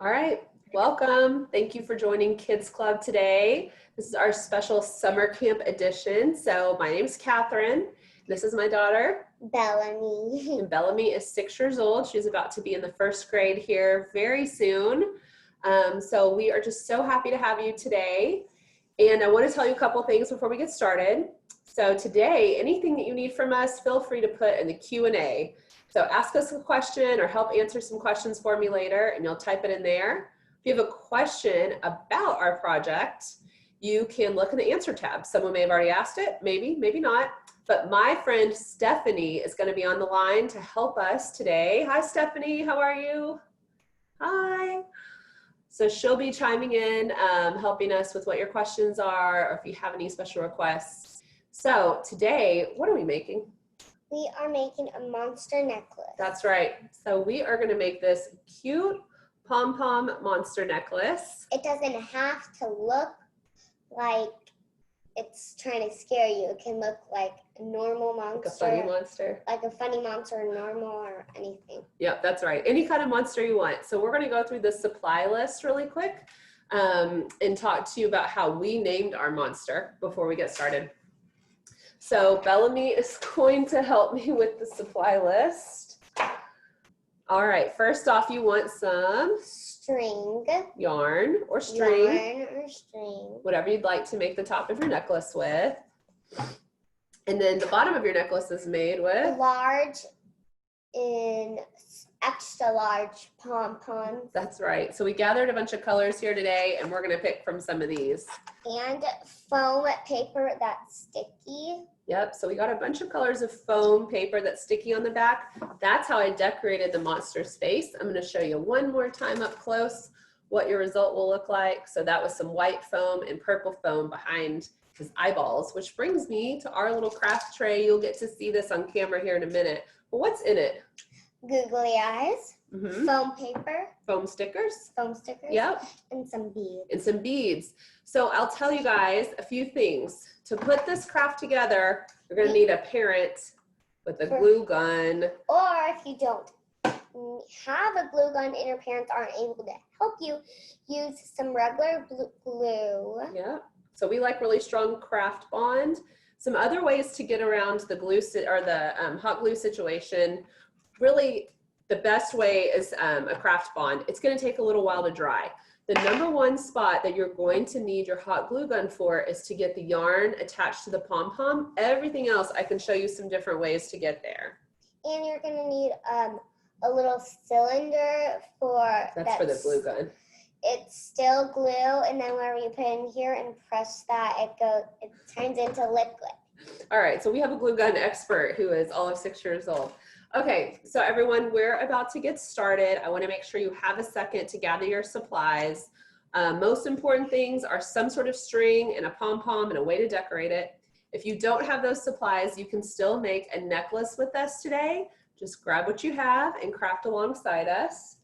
All right, welcome. Thank you for joining Kids Club today. This is our special summer camp edition. So my name is Catherine. This is my daughter, Bellamy. And Bellamy is 6 years old. She's about to be in the first grade here very soon. So we are just so happy to have you today. And I want to tell you a couple things before we get started. So today, anything that you need from us, feel free to put in the Q&A. So ask us a question or help answer some questions for me later, and you'll type it in there. If you have a question about our project, you can look in the answer tab. Someone may have already asked it, maybe, maybe not. But my friend Stephanie is going to be on the line to help us today. Hi, Stephanie. How are you? Hi. So she'll be chiming in, helping us with what your questions are, or if you have any special requests. So today, what are we making? We are making a monster necklace. That's right. So we are going to make this cute Pom Pom monster necklace. It doesn't have to look like it's trying to scare you. It can look like a normal monster. Like a funny monster. Like a funny monster, normal, or anything. Yep, that's right. Any kind of monster you want. So we're going to go through the supply list really quick and talk to you about how we named our monster before we get started. So Bellamy is going to help me with the supply list. All right, first off, you want some string, yarn or string, whatever you'd like to make the top of your necklace with. And then the bottom of your necklace is made with large and extra large pom-poms. That's right. So we gathered a bunch of colors here today, and we're going to pick from some of these. And foam paper that's sticky. Yep, so we got a bunch of colors of foam paper that's sticky on the back. That's how I decorated the monster's face. I'm going to show you one more time up close what your result will look like. So that was some white foam and purple foam behind his eyeballs, which brings me to our little craft tray. You'll get to see this on camera here in a minute. But what's in it? Googly eyes, foam paper, foam stickers, yep, and some beads. So I'll tell you guys a few things. To put this craft together, you're going to need a parent with a glue gun. Or if you don't have a glue gun and your parents aren't able to help you, use some regular glue. Yeah. So we like really strong craft bond. Some other ways to get around the glue or the hot glue situation. Really, the best way is a craft bond. It's going to take a little while to dry. The number one spot that you're going to need your hot glue gun for is to get the yarn attached to the pom-pom. Everything else, I can show you some different ways to get there. And you're going to need a little cylinder that's for the glue gun. It's still glue, and then whenever you put it in here and press that, it turns into liquid. All right, so we have a glue gun expert who is all of 6 years old. Okay, so everyone, we're about to get started. I want to make sure you have a second to gather your supplies. Most important things are some sort of string and a pom-pom and a way to decorate it. If you don't have those supplies, you can still make a necklace with us today. Just grab what you have and craft alongside us.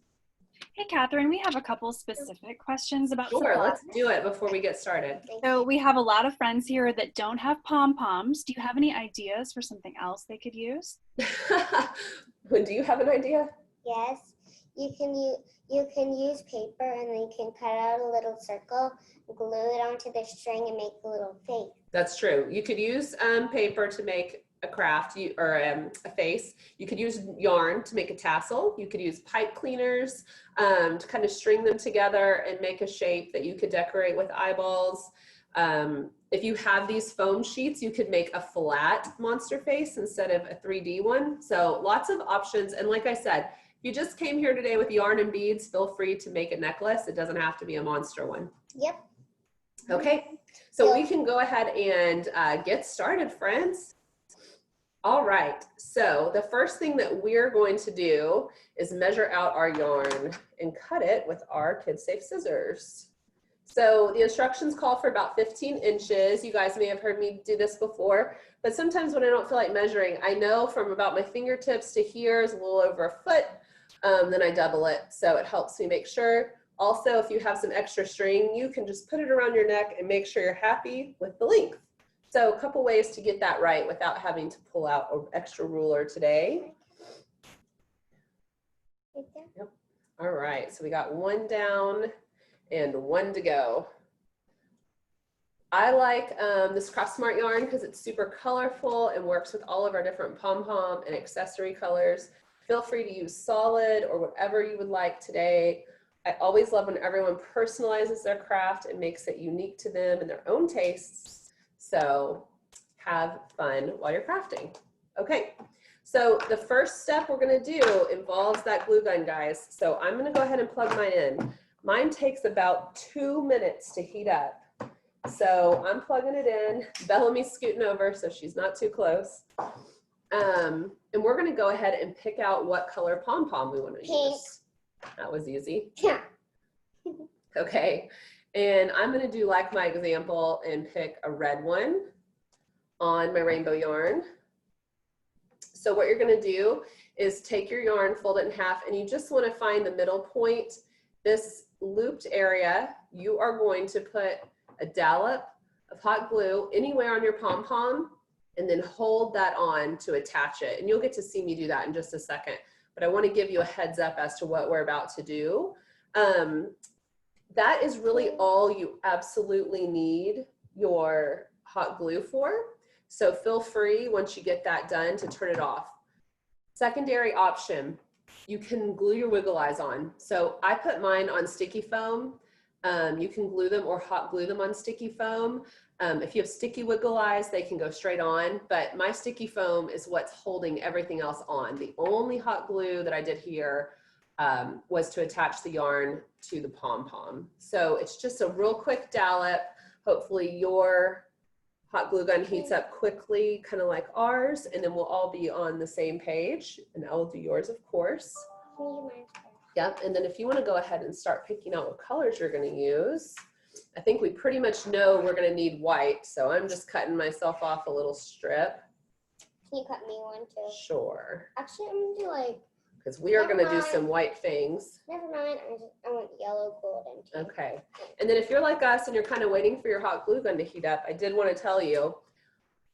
Hey, Catherine, we have a couple specific questions about Sure, supplies. let's do it before we get started. So we have a lot of friends here that don't have pom-poms. Do you have any ideas for something else they could use? Do you have an idea? Yes, you can use paper, and then you can cut out a little circle, glue it onto the string, and make a little face. That's true. You could use paper to make a craft or a face. You could use yarn to make a tassel. You could use pipe cleaners to kind of string them together and make a shape that you could decorate with eyeballs. If you have these foam sheets, you could make a flat monster face instead of a 3D one. So lots of options. And like I said, if you just came here today with yarn and beads, feel free to make a necklace. It doesn't have to be a monster one. Yep. Okay, so we can go ahead and get started, friends. All right, so the first thing that we're going to do is measure out our yarn and cut it with our KidSafe scissors. So the instructions call for about 15 inches. You guys may have heard me do this before, but sometimes when I don't feel like measuring, I know from about my fingertips to here is a little over a foot, then I double it. So it helps me make sure. Also, if you have some extra string, you can just put it around your neck and make sure you're happy with the length. So a couple ways to get that right without having to pull out an extra ruler today. Right there. Yep. All right, so we got one down and one to go. I like this Craft Smart yarn because it's super colorful and works with all of our different pom-pom and accessory colors. Feel free to use solid or whatever you would like today. I always love when everyone personalizes their craft and makes it unique to them and their own tastes. So have fun while you're crafting. Okay, so the first step we're gonna do involves that glue gun, guys. So I'm gonna go ahead and plug mine in. Mine takes about 2 minutes to heat up. So I'm plugging it in. Bellamy's scooting over so she's not too close. And we're gonna go ahead and pick out what color pom-pom we wanna use. That was easy. Yeah. Okay, and I'm gonna do like my example and pick a red one on my rainbow yarn. So what you're gonna do is take your yarn, fold it in half, and you just wanna find the middle point. This looped area, you are going to put a dollop of hot glue anywhere on your pom-pom and then hold that on to attach it. And you'll get to see me do that in just a second. But I wanna give you a heads up as to what we're about to do. That is really all you absolutely need your hot glue for. So feel free once you get that done to turn it off. Secondary option, you can glue your wiggle eyes on. So I put mine on sticky foam. You can glue them or hot glue them on sticky foam. If you have sticky wiggle eyes, they can go straight on, but my sticky foam is what's holding everything else on. The only hot glue that I did here was to attach the yarn to the pom-pom. So it's just a real quick dollop. Hopefully your hot glue gun heats up quickly, kind of like ours, and then we'll all be on the same page, and I will do yours, of course. Yep, and then if you want to go ahead and start picking out what colors you're going to use, I think we pretty much know we're going to need white, so I'm just cutting myself off a little strip. Can you cut me one too? Sure. Actually, I'm gonna do like. Because we are going to do some white things. Never mind. I want yellow, golden. Okay. And then if you're like us and you're kind of waiting for your hot glue gun to heat up, I did want to tell you,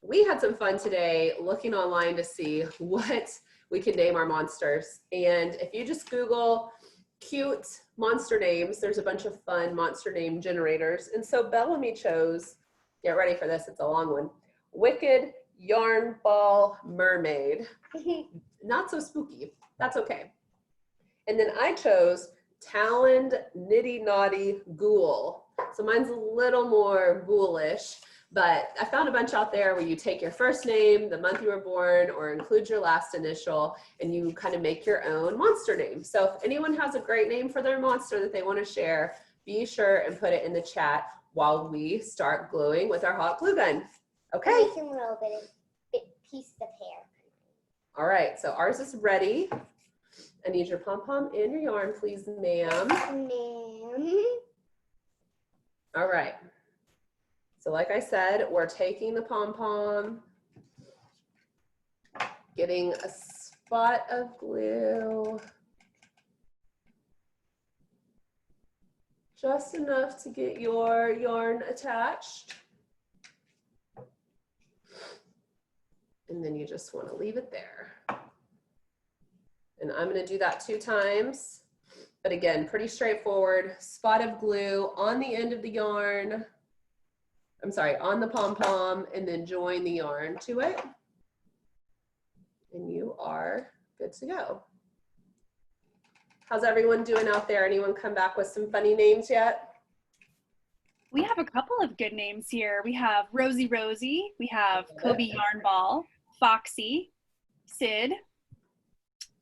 we had some fun today looking online to see what we could name our monsters. And if you just Google cute monster names, there's a bunch of fun monster name generators. And so Bellamy chose, get ready for this, it's a long one, Wicked Yarn Ball Mermaid. Not so spooky. That's okay. And then I chose Taloned Nitty Naughty Ghoul. So mine's a little more ghoulish, but I found a bunch out there where you take your first name, the month you were born, or include your last initial, and you kind of make your own monster name. So if anyone has a great name for their monster that they want to share, be sure and put it in the chat while we start gluing with our hot glue gun. Okay. Make a little bit piece of hair. All right, so ours is ready. I need your pom-pom and your yarn, please, ma'am. Ma'am. All right. So like I said, we're taking the pom-pom, getting a spot of glue, just enough to get your yarn attached. And then you just want to leave it there. And I'm going to do that 2 times. But again, pretty straightforward. Spot of glue on the end of the yarn. I'm sorry, on the pom-pom, and then join the yarn to it. And you are good to go. How's everyone doing out there? Anyone come back with some funny names yet? We have a couple of good names here. We have Rosie Rosie. We have Kobe Yarn Ball, Foxy, Sid,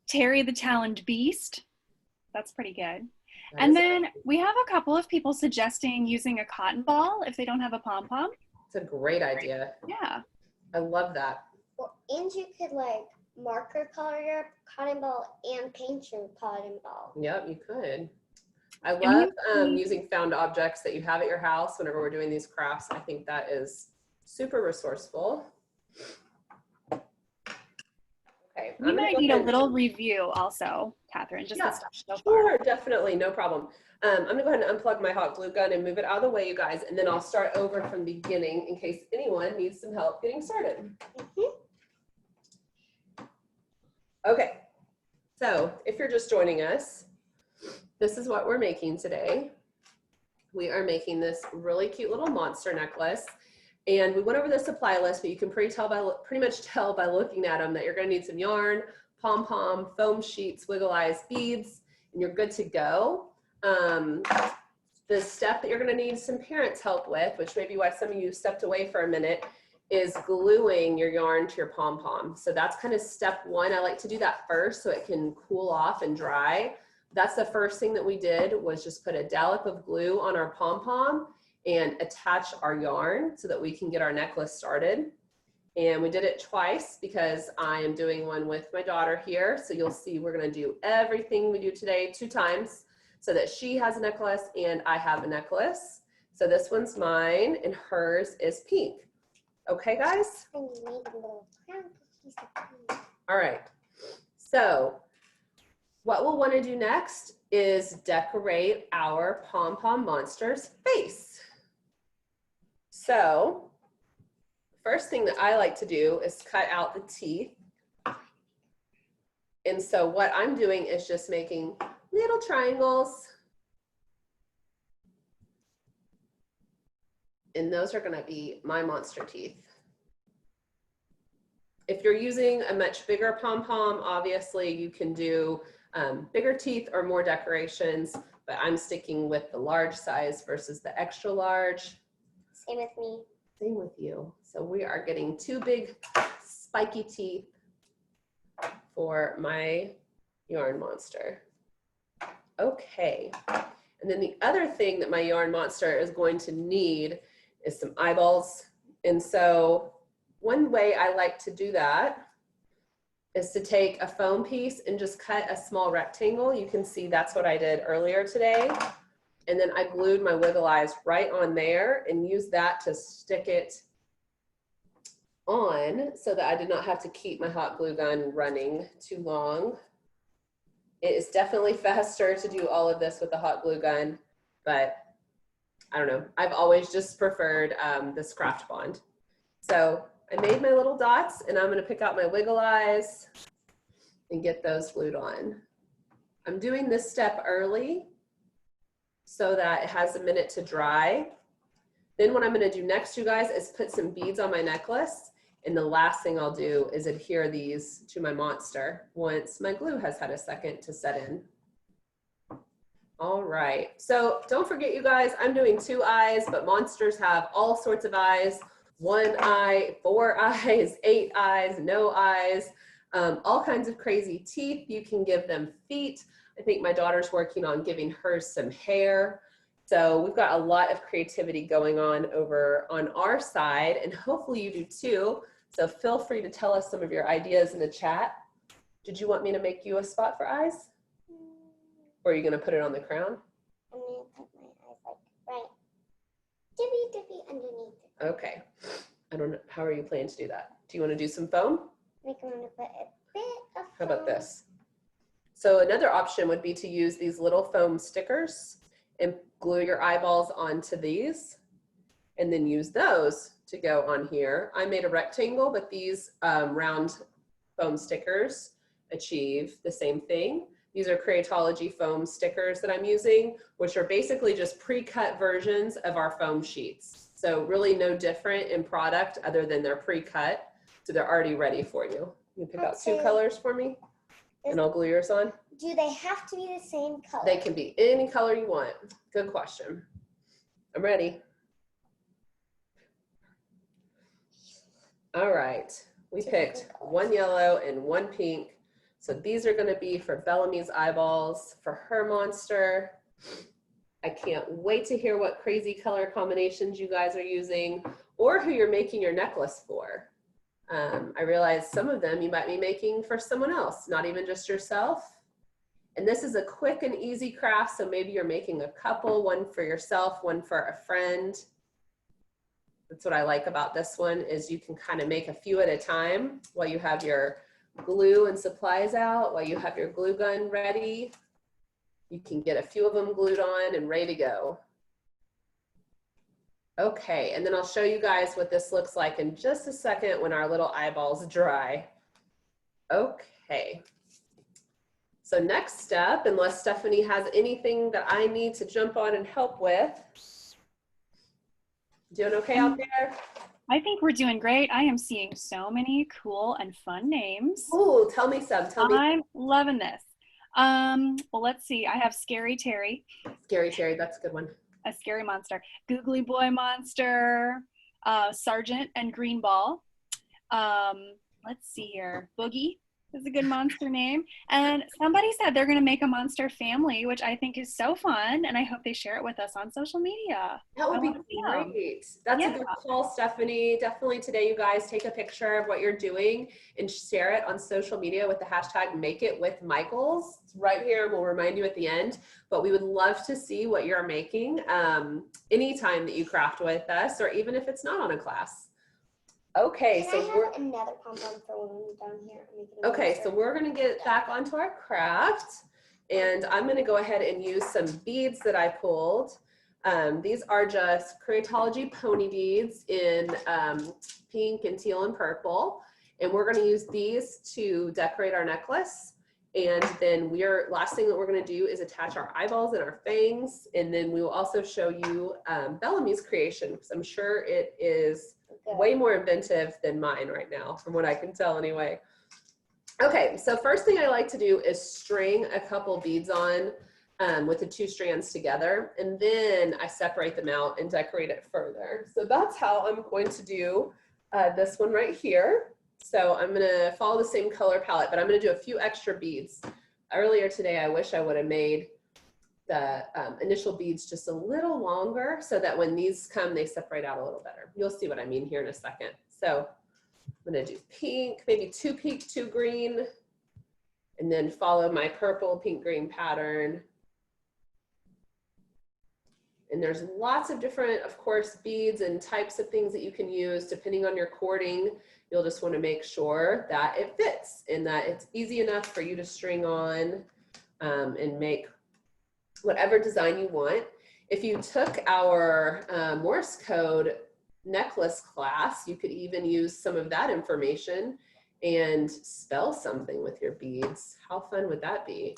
Terry the Taloned Beast. That's pretty good. And then we have a couple of people suggesting using a cotton ball if they don't have a pom-pom. It's a great idea. Yeah. I love that. Well, and you could like marker color your cotton ball and paint your cotton ball. Yep, you could. I love using found objects that you have at your house whenever we're doing these crafts. I think that is super resourceful. Okay. We might need a little review also, Catherine, just the stuff so far. Sure, definitely, no problem. I'm gonna go ahead and unplug my hot glue gun and move it out of the way, you guys, and then I'll start over from the beginning in case anyone needs some help getting started. Okay, so if you're just joining us, this is what we're making today. We are making this really cute little monster necklace. And we went over the supply list, but you can pretty much tell by looking at them that you're gonna need some yarn, pom pom, foam sheets, wiggle eyes, beads, and you're good to go. The step that you're gonna need some parents' help with, which may be why some of you stepped away for a minute, is gluing your yarn to your pom pom. So that's kind of step one. I like to do that first so it can cool off and dry. That's the first thing that we did, was just put a dollop of glue on our pom pom and attach our yarn so that we can get our necklace started. And we did it twice because I am doing one with my daughter here. So you'll see we're gonna do everything we do today 2 times so that she has a necklace and I have a necklace. So this one's mine and hers is pink. Okay, guys? And you made a little crown piece of pink. All right. So what we'll want to do next is decorate our pom pom monster's face. So first thing that I like to do is cut out the teeth. And so what I'm doing is just making little triangles. And those are going to be my monster teeth. If you're using a much bigger pom-pom, obviously you can do bigger teeth or more decorations, but I'm sticking with the large size versus the extra large. Same with me. Same with you. So we are getting 2 big spiky teeth for my yarn monster. Okay. And then the other thing that my yarn monster is going to need is some eyeballs. And so one way I like to do that is to take a foam piece and just cut a small rectangle. You can see that's what I did earlier today. And then I glued my wiggle eyes right on there and used that to stick it on so that I did not have to keep my hot glue gun running too long. It is definitely faster to do all of this with the hot glue gun, but I don't know. I've always just preferred this craft bond. So I made my little dots and I'm gonna pick out my wiggle eyes and get those glued on. I'm doing this step early so that it has a minute to dry. Then what I'm gonna do next, you guys, is put some beads on my necklace. And the last thing I'll do is adhere these to my monster once my glue has had a second to set in. All right, so don't forget, you guys, I'm doing 2 eyes, but monsters have all sorts of eyes. 1 eye, 4 eyes, 8 eyes, no eyes, all kinds of crazy teeth. You can give them feet. I think my daughter's working on giving hers some hair. So we've got a lot of creativity going on over on our side, and hopefully you do too. So feel free to tell us some of your ideas in the chat. Did you want me to make you a spot for eyes? Or are you gonna put it on the crown? I'm gonna put my eyes like right dippy underneath it. Okay, I don't know, how are you planning to do that? Do you wanna do some foam? I think I'm gonna put a bit of How about foam. this? So another option would be to use these little foam stickers and glue your eyeballs onto these and then use those to go on here. I made a rectangle, but these round foam stickers achieve the same thing. These are Creatology foam stickers that I'm using, which are basically just pre-cut versions of our foam sheets. So really no different in product other than they're pre-cut. So they're already ready for you. You can pick out 2 colors for me and I'll glue yours on. Do they have to be the same color? They can be any color you want. Good question. I'm ready. All right, we picked 1 yellow and 1 pink. So these are gonna be for Bellamy's eyeballs, for her monster. I can't wait to hear what crazy color combinations you guys are using or who you're making your necklace for. I realize some of them you might be making for someone else, not even just yourself. And this is a quick and easy craft, so maybe you're making a couple, one for yourself, one for a friend. That's what I like about this one, is you can kind of make a few at a time while you have your glue and supplies out, while you have your glue gun ready. You can get a few of them glued on and ready to go. Okay, and then I'll show you guys what this looks like in just a second when our little eyeballs dry. Okay. So next step, unless Stephanie has anything that I need to jump on and help with. Doing okay out there? I think we're doing great. I am seeing so many cool and fun names. Ooh, tell me some. Tell me. I'm loving this. Well, let's see. I have Scary Terry, Scary Terry, that's a good one. a scary monster. Googly Boy Monster, Sergeant and Greenball. Let's see here. Boogie is a good monster name. And somebody said they're going to make a monster family, which I think is so fun. And I hope they share it with us on social media. That would be great. That's a good call, Stephanie. Definitely today, you guys take a picture of what you're doing and share it on social media with the hashtag #MakeItWithMichaels. It's right here. We'll remind you at the end, but we would love to see what you're making anytime that you craft with us, or even if it's not on a class. Okay, Can so I have another pom pom for when we're done here? Okay, so we're gonna get back onto our craft, and I'm gonna go ahead and use some beads that I pulled. These are just Creatology pony beads in pink and teal and purple, and we're gonna use these to decorate our necklace. And then last thing that we're gonna do is attach our eyeballs and our fangs, and then we will also show you Bellamy's creation, because I'm sure it is way more inventive than mine right now, from what I can tell anyway. Okay, so first thing I like to do is string a couple beads on with the two strands together, and then I separate them out and decorate it further. So that's how I'm going to do this one right here. So I'm gonna follow the same color palette, but I'm gonna do a few extra beads. Earlier today, I wish I would have made the initial beads just a little longer so that when these come, they separate out a little better. You'll see what I mean here in a second. So I'm gonna do pink, maybe 2 pink, 2 green, and then follow my purple, pink, green pattern. And there's lots of different, of course, beads and types of things that you can use depending on your cording. You'll just want to make sure that it fits and that it's easy enough for you to string on and make whatever design you want. If you took our Morse code necklace class, you could even use some of that information and spell something with your beads. How fun would that be?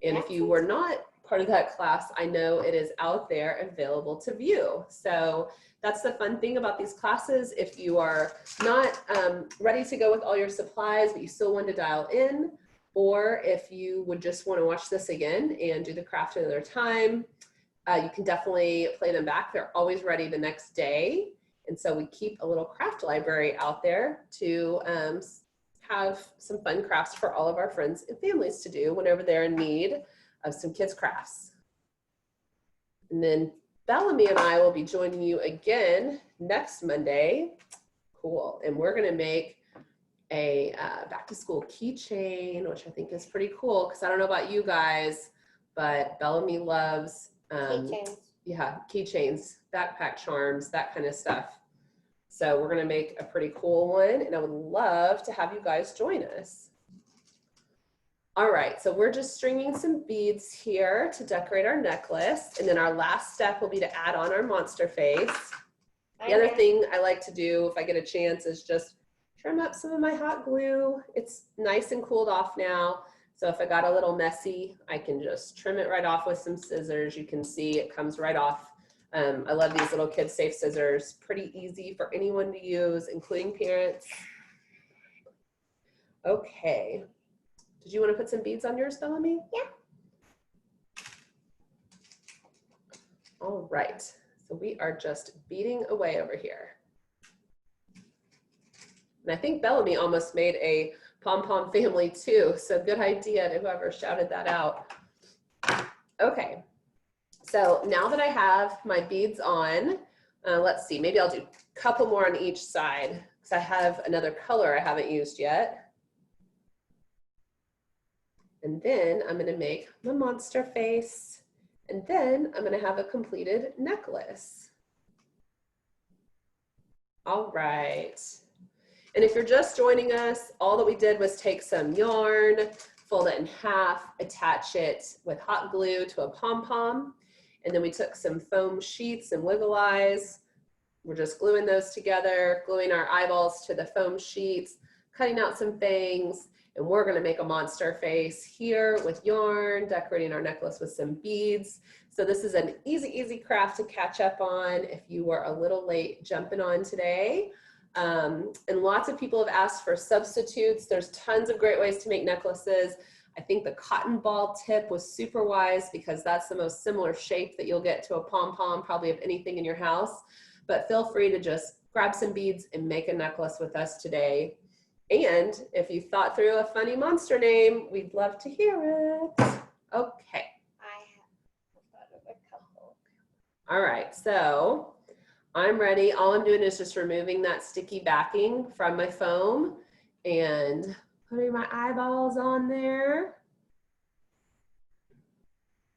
And if you were not part of that class, I know it is out there available to view. So that's the fun thing about these classes. If you are not ready to go with all your supplies, but you still want to dial in, or if you would just want to watch this again and do the craft another time, you can definitely play them back. They're always ready the next day. And so we keep a little craft library out there to have some fun crafts for all of our friends and families to do whenever they're in need of some kids' crafts. And then Bellamy and I will be joining you again next Monday. Cool. And we're going to make a back to school keychain, which I think is pretty cool, because I don't know about you guys, but Bellamy loves keychains. Yeah, keychains, backpack charms, that kind of stuff. So we're gonna make a pretty cool one, and I would love to have you guys join us. All right, so we're just stringing some beads here to decorate our necklace, and then our last step will be to add on our monster face. The other thing I like to do if I get a chance is just trim up some of my hot glue. It's nice and cooled off now. So if I got a little messy, I can just trim it right off with some scissors. You can see it comes right off. I love these little kid safe scissors. Pretty easy for anyone to use, including parents. Okay. Did you want to put some beads on yours, Bellamy? Yeah. All right. So we are just beading away over here. And I think Bellamy almost made a Pom Pom family too. So good idea to whoever shouted that out. Okay. So now that I have my beads on, let's see, maybe I'll do a couple more on each side because I have another color I haven't used yet. And then I'm going to make my monster face. And then I'm going to have a completed necklace. All right. And if you're just joining us, all that we did was take some yarn, fold it in half, attach it with hot glue to a pom-pom. And then we took some foam sheets and wiggle eyes. We're just gluing those together, gluing our eyeballs to the foam sheets, cutting out some fangs. And we're gonna make a monster face here with yarn, decorating our necklace with some beads. So this is an easy craft to catch up on if you were a little late jumping on today. And lots of people have asked for substitutes. There's tons of great ways to make necklaces. I think the cotton ball tip was super wise because that's the most similar shape that you'll get to a pom-pom, probably of anything in your house. But feel free to just grab some beads and make a necklace with us today. And if you thought through a funny monster name, we'd love to hear it. Okay. I have thought of a couple. All right, so I'm ready. All I'm doing is just removing that sticky backing from my foam and putting my eyeballs on there.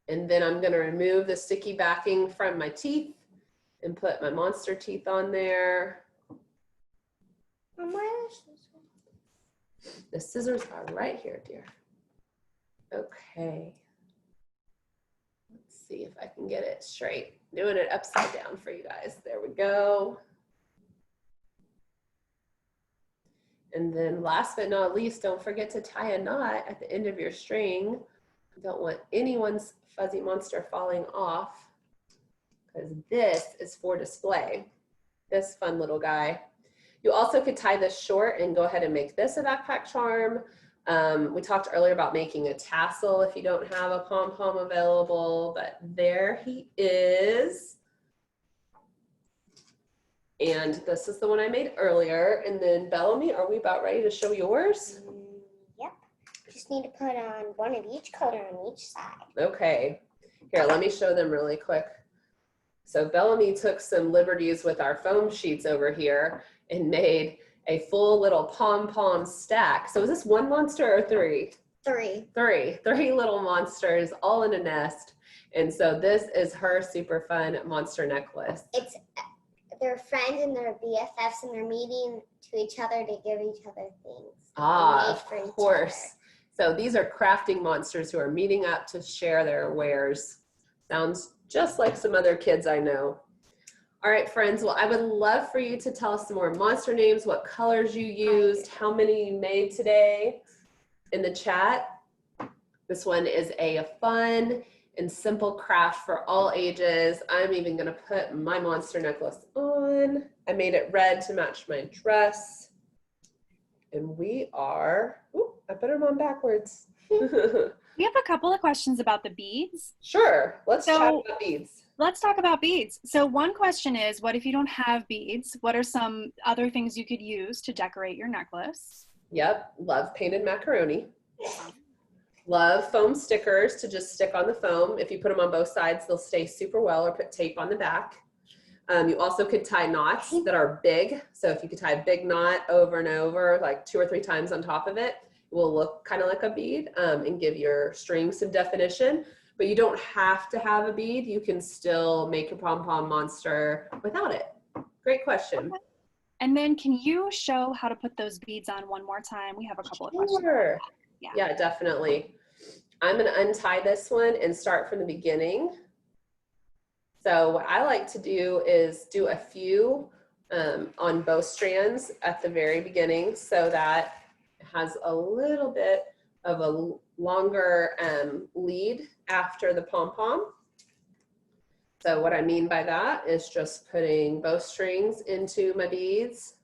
And then I'm gonna remove the sticky backing from my teeth and put my monster teeth on there. The scissors are right here, dear. Okay. Let's see if I can get it straight. Doing it upside down for you guys. There we go. And then last but not least, don't forget to tie a knot at the end of your string. You don't want anyone's fuzzy monster falling off because this is for display. This fun little guy. You also could tie this short and go ahead and make this a backpack charm. We talked earlier about making a tassel if you don't have a pom-pom available, but there he is. And this is the one I made earlier. And then Bellamy, are we about ready to show yours? Yep. Just need to put on one of each color on each side. Okay. Here, let me show them really quick. So Bellamy took some liberties with our foam sheets over here and made a full little pom-pom stack. So is this one monster or three? Three. Three little monsters all in a nest. And so this is her super fun monster necklace. They're friends and they're BFFs and they're meeting to each other to give each other things. Of course. So these are crafting monsters who are meeting up to share their wares. Sounds just like some other kids I know. All right, friends. Well, I would love for you to tell us some more monster names, what colors you used, how many you made today in the chat. This one is a fun and simple craft for all ages. I'm even gonna put my monster necklace on. I made it red to match my dress. And we are, I put them on backwards. We have a couple of questions about the beads. Sure, let's chat about beads. Let's talk about beads. So one question is, what if you don't have beads? What are some other things you could use to decorate your necklace? Yep, love painted macaroni. Love foam stickers to just stick on the foam. If you put them on both sides, they'll stay super well, or put tape on the back. You also could tie knots that are big. So if you could tie a big knot over and over, like 2 or 3 times on top of it, it will look kind of like a bead and give your string some definition. But you don't have to have a bead. You can still make your pom-pom monster without it. Great question. Okay. And then can you show how to put those beads on one more time? We have a couple of questions. Sure. Yeah, definitely. I'm going to untie this one and start from the beginning. So what I like to do is do a few on both strands at the very beginning so that it has a little bit of a longer lead after the pom-pom. So what I mean by that is just putting both strings into my beads.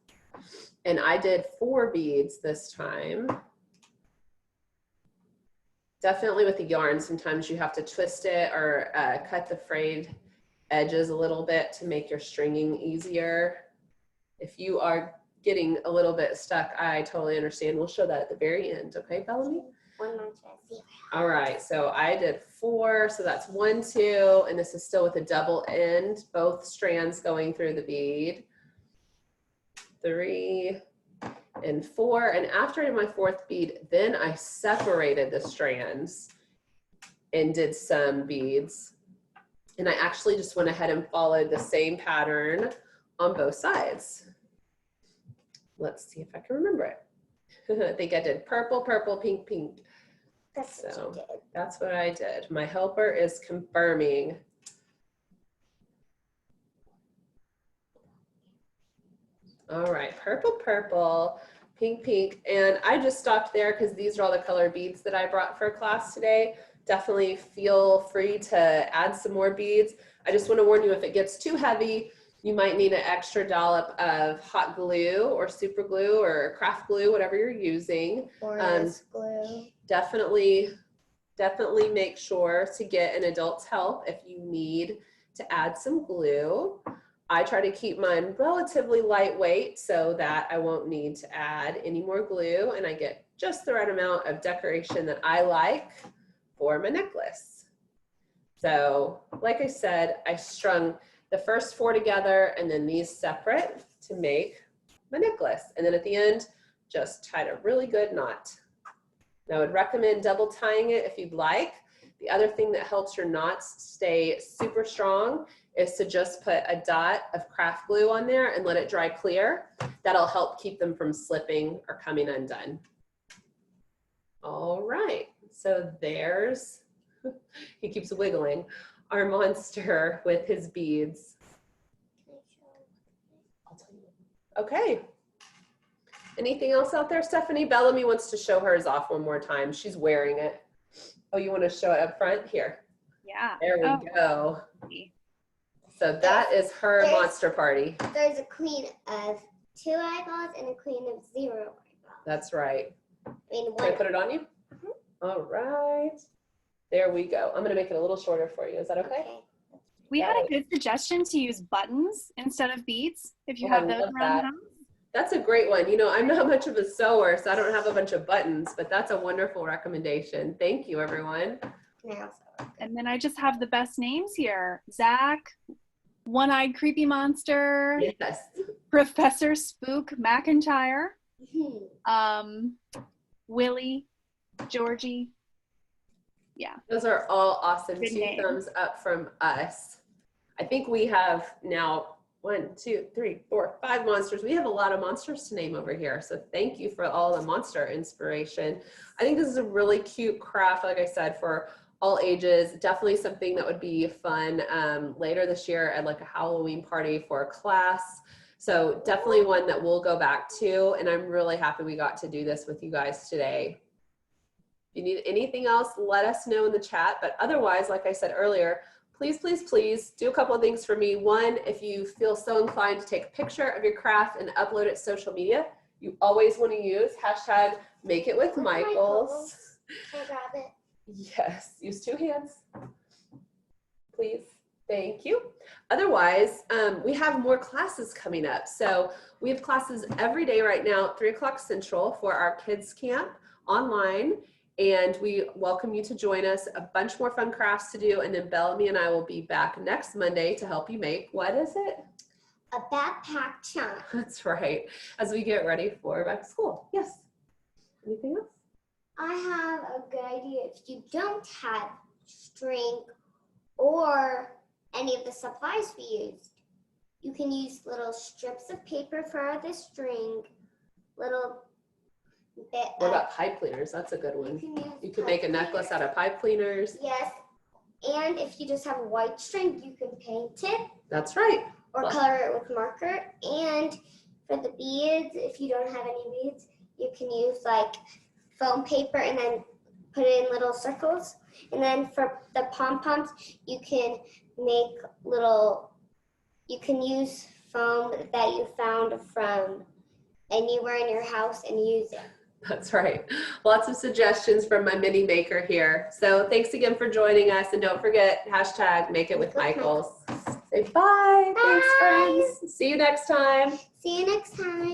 And I did 4 beads this time. Definitely with the yarn, sometimes you have to twist it or cut the frayed edges a little bit to make your stringing easier. If you are getting a little bit stuck, I totally understand. We'll show that at the very end. Okay, Bellamy? One more time. All right, so I did 4, so that's 1, 2, and this is still with a double end, both strands going through the bead. 3 and 4, and after my 4th bead, then I separated the strands and did some beads. And I actually just went ahead and followed the same pattern on both sides. Let's see if I can remember it. I think I did purple, purple, pink, pink. That's what you did. That's what I did. My helper is confirming. All right, purple, purple, Pink, pink. And I just stopped there because these are all the color beads that I brought for class today. Definitely feel free to add some more beads. I just want to warn you, if it gets too heavy, you might need an extra dollop of hot glue or super glue or craft glue, whatever you're using. Or this glue. Definitely make sure to get an adult's help if you need to add some glue. I try to keep mine relatively lightweight so that I won't need to add any more glue, and I get just the right amount of decoration that I like for my necklace. So like I said, I strung the first 4 together and then these separate to make my necklace. And then at the end, just tied a really good knot. Now, I would recommend double tying it if you'd like. The other thing that helps your knots stay super strong is to just put a dot of craft glue on there and let it dry clear. That'll help keep them from slipping or coming undone. All right, so there's, he keeps wiggling, our monster with his beads. I'll tell you. Okay. Anything else out there, Stephanie? Bellamy wants to show hers off one more time. She's wearing it. Oh, you want to show it up front? Here. Yeah. There we go. So that is her monster party. There's a queen of 2 eyeballs and a queen of 0 eyeballs. That's right. I mean, Can I put it on you? All right. There we go. I'm going to make it a little shorter for you. Is that okay? We had a good suggestion to use buttons instead of beads if you have those around the house. That's a great one. You know, I'm not much of a sewer, so I don't have a bunch of buttons, but that's a wonderful recommendation. Thank you, everyone. And then I just have the best names here. Zach, One-Eyed Creepy Monster. Yes. Professor Spook McIntyre. Willie, Georgie. Yeah. Those are all awesome. Good 2 name. thumbs up from us. I think we have now 1, 2, 3, 4, 5 monsters. We have a lot of monsters to name over here. So thank you for all the monster inspiration. I think this is a really cute craft, like I said, for all ages. Definitely something that would be fun later this year at like a Halloween party for a class. So definitely one that we'll go back to. And I'm really happy we got to do this with you guys today. If you need anything else, let us know in the chat. But otherwise, like I said earlier, please, please, please do a couple of things for me. One, if you feel so inclined to take a picture of your craft and upload it to social media, you always want to use hashtag Make It With Michaels. Can I grab it? Yes, use 2 hands, please. Thank you. Otherwise, we have more classes coming up. So we have classes every day right now at 3 o'clock Central for our kids camp online. And we welcome you to join us. A bunch more fun crafts to do. And then Bellamy and I will be back next Monday to help you make, what is it? A backpack chunk. That's right. As we get ready for back to school. Yes. Anything else? I have a good idea. If you don't have string or any of the supplies we used, you can use little strips of paper for the string, little bit. What about pipe cleaners? That's a good one. You can make a necklace out of pipe cleaners. Yes. And if you just have white string, you can paint it. That's right. Or color it with marker. And for the beads, if you don't have any beads, you can use like foam paper and then put it in little circles. And then for the pom-poms, you can make little, you can use foam that you found from anywhere in your house and use it. That's right. Lots of suggestions from my mini maker here. So thanks again for joining us. And don't forget, hashtag Make It With Michaels. Say bye. Bye. Thanks, friends. See you next time. See you next time.